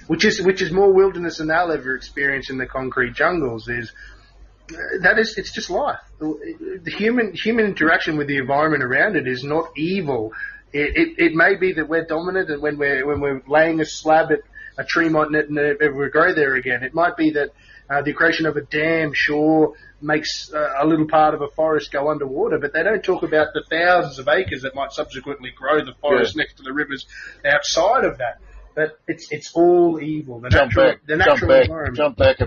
which is more wilderness than they'll ever experience in the concrete jungles. It's just life. The human interaction with the environment around it is not evil. It may be that we're dominant, and when we're laying a slab, a tree might never grow there again. It might be that the creation of a dam, makes a little part of a forest go underwater, but they don't talk about the thousands of acres that might subsequently grow the forest next to the rivers outside of that. But it's all evil. The natural environment. Jump back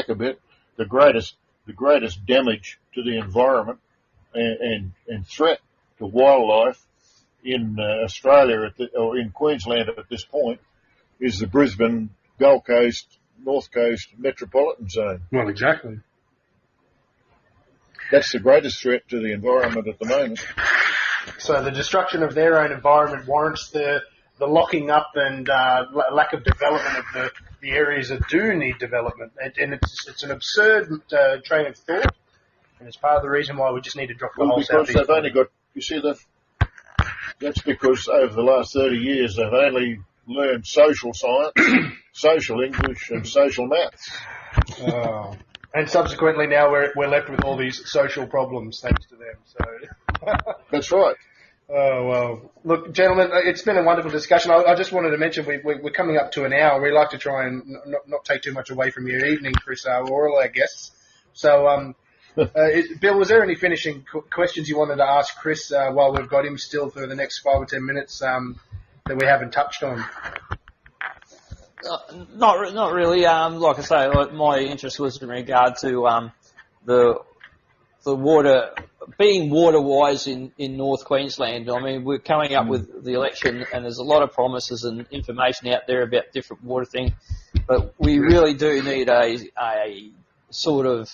a bit. The greatest damage to the environment and threat to wildlife in Australia or in Queensland at this point is the Brisbane, Gold Coast, North Coast metropolitan zone. Well, exactly. That's the greatest threat to the environment at the moment. So the destruction of their own environment warrants the locking up and lack of development of the areas that do need development. And it's an absurd train of thought, and it's part of the reason why we just need to drop the whole southeast. Because they've only got, you see, that's because over the last 30 years they've only learned social science, social English, and social maths. Oh. And subsequently now we're left with all these social problems thanks to them. So That's right. Oh, well. Look, gentlemen, it's been a wonderful discussion. I just wanted to mention we're coming up to an hour. We like to try and not take too much away from your evening, Chris, or all our guests. So, Bill, was there any finishing questions you wanted to ask Chris while we've got him still for the next 5 or 10 minutes that we haven't touched on? Not really. Like I say, my interest was in regard to the water, being water-wise in North Queensland. I mean, we're coming up with the election, and there's a lot of promises and information out there about different water things, but we really do need a sort of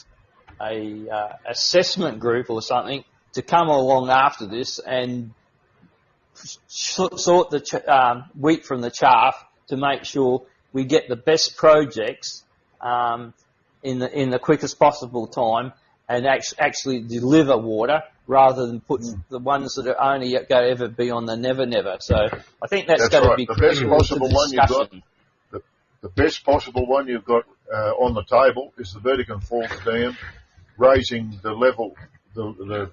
assessment group or something to come along after this and sort the wheat from the chaff to make sure we get the best projects in the quickest possible time and actually deliver water rather than put the ones that are only going to ever be on the never. So I think that's going to be the best possible one you've got. The best possible one you've got on the table is the Vertical Falls Dam, raising the level,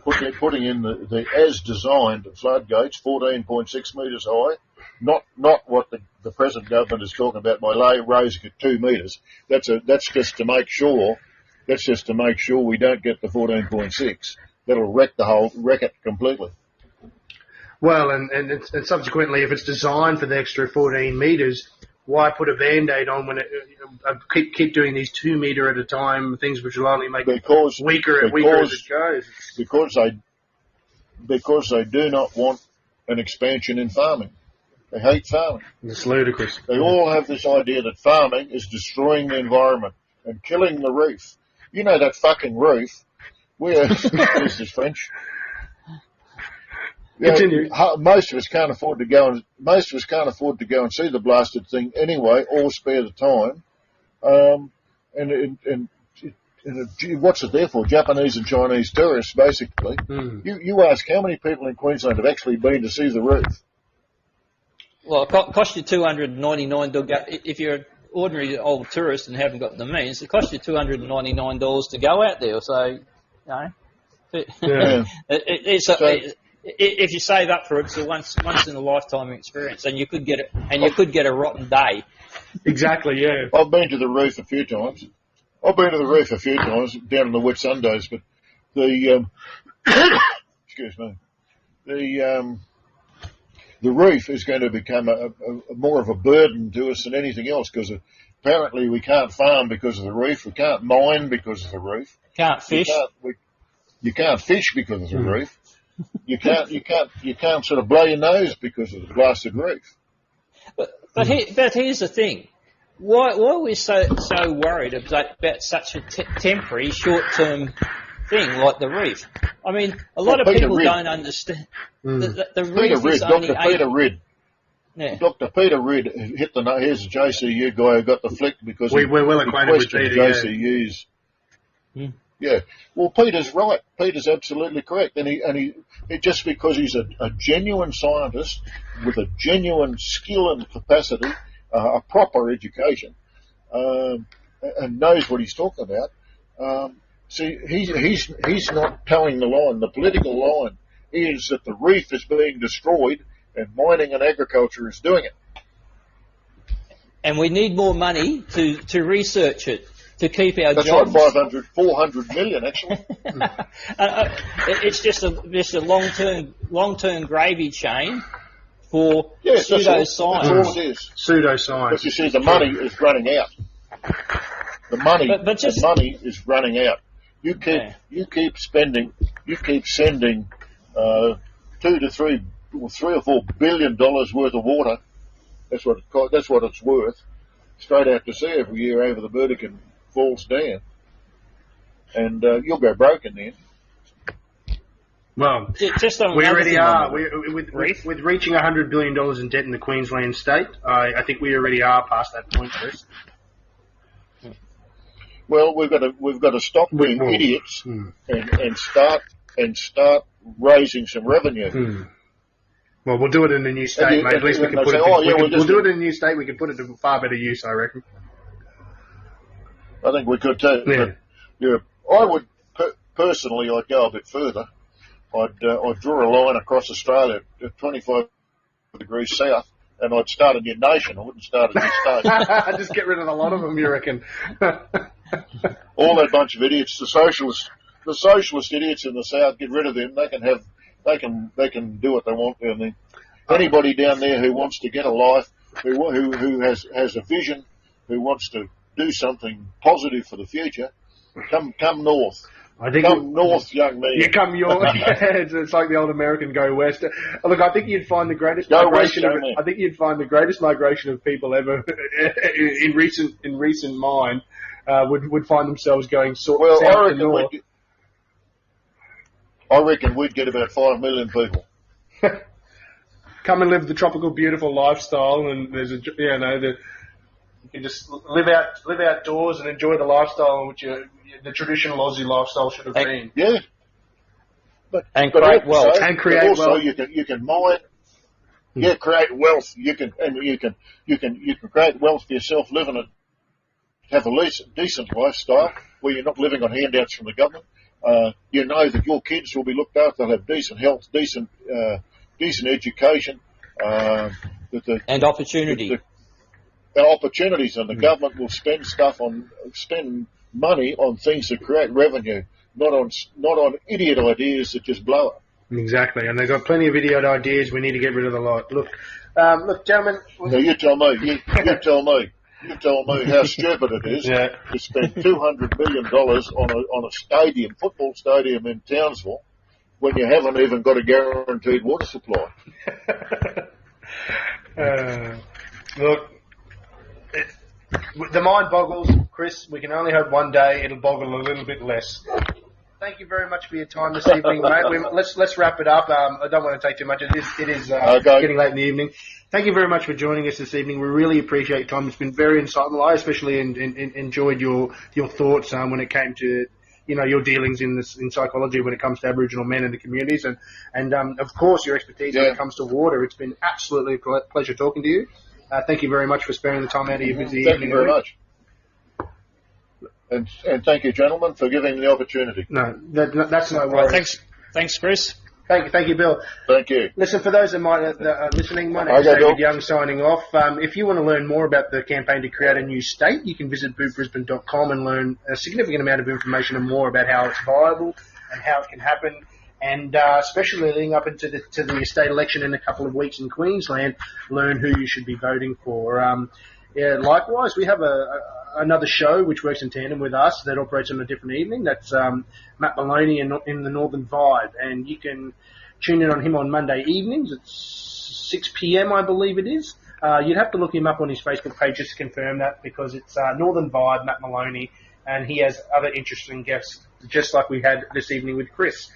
putting in the as designed floodgates, 14.6 metres high, not what the present government is talking about by raising it 2 metres. That's just to make sure. That's just to make sure we don't get the 14.6. That'll wreck it completely. Well, and subsequently, if it's designed for the extra 14 metres, why put a Band-Aid on when keep doing these 2 metre at a time things which will only make it weaker as it goes? Because they do not want an expansion in farming. They hate farming. It's ludicrous. They all have this idea that farming is destroying the environment and killing the reef. You know that fucking reef. This is French. Continue. Most of us can't afford to go and see the blasted thing anyway, or spare the time. And what's it there for? Japanese and Chinese tourists, basically. You ask how many people in Queensland have actually been to see the reef? Well, it costs you $299 to go. If you're an ordinary old tourist and haven't got the means, it costs you $299 to go out there. So, you know, if you save up for it, it's a once in a lifetime experience, and you could get it, and you could get a rotten day. Exactly, yeah. I've been to the reef a few times. Down in the Whitsundays, but the excuse me, the reef is going to become a more of a burden to us than anything else, because apparently we can't farm because of the reef, we can't mine because of the reef, can't fish. You can't fish because of the reef. You can't sort of blow your nose because of the blasted reef. But here's the thing. Why are we so worried about such a temporary, short-term thing like the reef? I mean, a lot of people don't understand that the reef is only Dr. Peter Ridd hit the note. Here's a JCU guy who got the flick because we're well acquainted with Peter, JCUs. Yeah. Well, Peter's right. Peter's absolutely correct. And he just because he's a genuine scientist with a genuine skill and capacity, a proper education, and knows what he's talking about. See, he's not towing the line. The political line is that the reef is being destroyed and mining and agriculture is doing it. And we need more money to research it, to keep our jobs. That's like 400 million actually. It's just a long-term gravy chain for pseudoscience. That's all it is. Pseudoscience. But you see, the money is running out. The money is running out. You keep spending. You keep sending $2 to $3 or $4 billion worth of water. That's what it's worth. Straight out to sea every year over the Vertical Falls Dam, and you'll go broke in there. Well, we already are. With reaching $100 billion in debt in the Queensland state, I think we already are past that point, Chris. Well, we've got to stop being idiots and start raising some revenue. Well, we'll do it in a new state, mate. At least we can put it. We'll do it in a new state. We can put it to far better use, I reckon. I think we could too. Yeah. I would personally. I'd go a bit further. I'd draw a line across Australia at 25 degrees south, and I'd start a new nation. I wouldn't start a new state. Just get rid of a lot of them, you reckon? All that bunch of idiots, the socialist idiots in the south. Get rid of them. They can do what they want down there. Anybody down there who wants to get a life, who has a vision, who wants to do something positive for the future, come north. I think come north, young man. You come north. It's like the old American go west. Look, I think you'd find the greatest Go migration. west, young man. I think you'd find the greatest migration of people ever in recent mind would find themselves going south to north. I reckon we'd get about 5 million people. Come and live the tropical, beautiful lifestyle, and there's you can just live outdoors and enjoy the lifestyle which the traditional Aussie lifestyle should have been. Yeah, but create wealth. And create also wealth. You can mine. Yeah, create wealth. You can create wealth for yourself, have a decent lifestyle where you're not living on handouts from the government. You know that your kids will be looked after. They'll have decent health, decent education, and opportunity. Opportunities, and the government will spend money on things that create revenue, not on idiot ideas that just blow it. Exactly, and they've got plenty of idiot ideas. We need to get rid of the lot. Look, gentlemen. Now you tell me. You tell me how stupid it is to spend $200 million on a stadium, football stadium in Townsville, when you haven't even got a guaranteed water supply. Look, the mind boggles, Chris. We can only hope one day it'll boggle a little bit less. Thank you very much for your time this evening, mate. Let's wrap it up. I don't want to take too much. It is getting late in the evening. Thank you very much for joining us this evening. We really appreciate your time. It's been very insightful. I especially enjoyed your thoughts when it came to your dealings in psychology when it comes to Aboriginal men in the communities, and of course your expertise when it comes to water. It's been absolutely a pleasure talking to you. Thank you very much for sparing the time out of your busy evening. Thank you very much. And thank you, gentlemen, for giving me the opportunity. No, that's no worries. Thanks, Chris. Thank you, Bill. Thank you. Listen, for those that are listening, my name is David Young signing off. If you want to learn more about the campaign to create a new state, you can visit bootbrisbane.com and learn a significant amount of information and more about how it's viable and how it can happen. And especially leading up into the state election in a couple of weeks in Queensland, learn who you should be voting for. Likewise, we have another show which works in tandem with us that operates on a different evening. That's Matt Maloney in the Northern Vibe, and you can tune in on him on Monday evenings at 6 p.m. I believe it is. You'd have to look him up on his Facebook page just to confirm that, because it's Northern Vibe, Matt Maloney, and he has other interesting guests, just like we had this evening with Chris.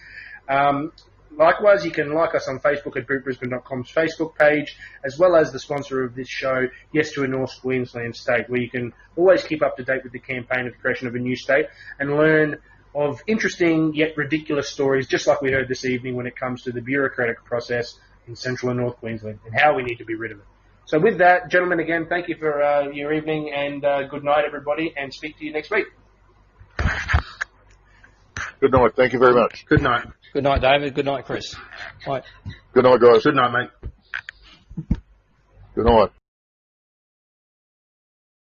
Likewise, you can like us on Facebook at bootbrisbane.com's Facebook page, as well as the sponsor of this show, Yes to a North Queensland State, where you can always keep up to date with the campaign of the creation of a new state and learn of interesting yet ridiculous stories, just like we heard this evening when it comes to the bureaucratic process in Central and North Queensland and how we need to be rid of it. So with that, gentlemen, again, thank you for your evening, and good night, everybody, and speak to you next week. Good night. Thank you very much. Good night. Good night, David. Good night, Chris. Bye. Good night, guys. Good night, mate. Good night.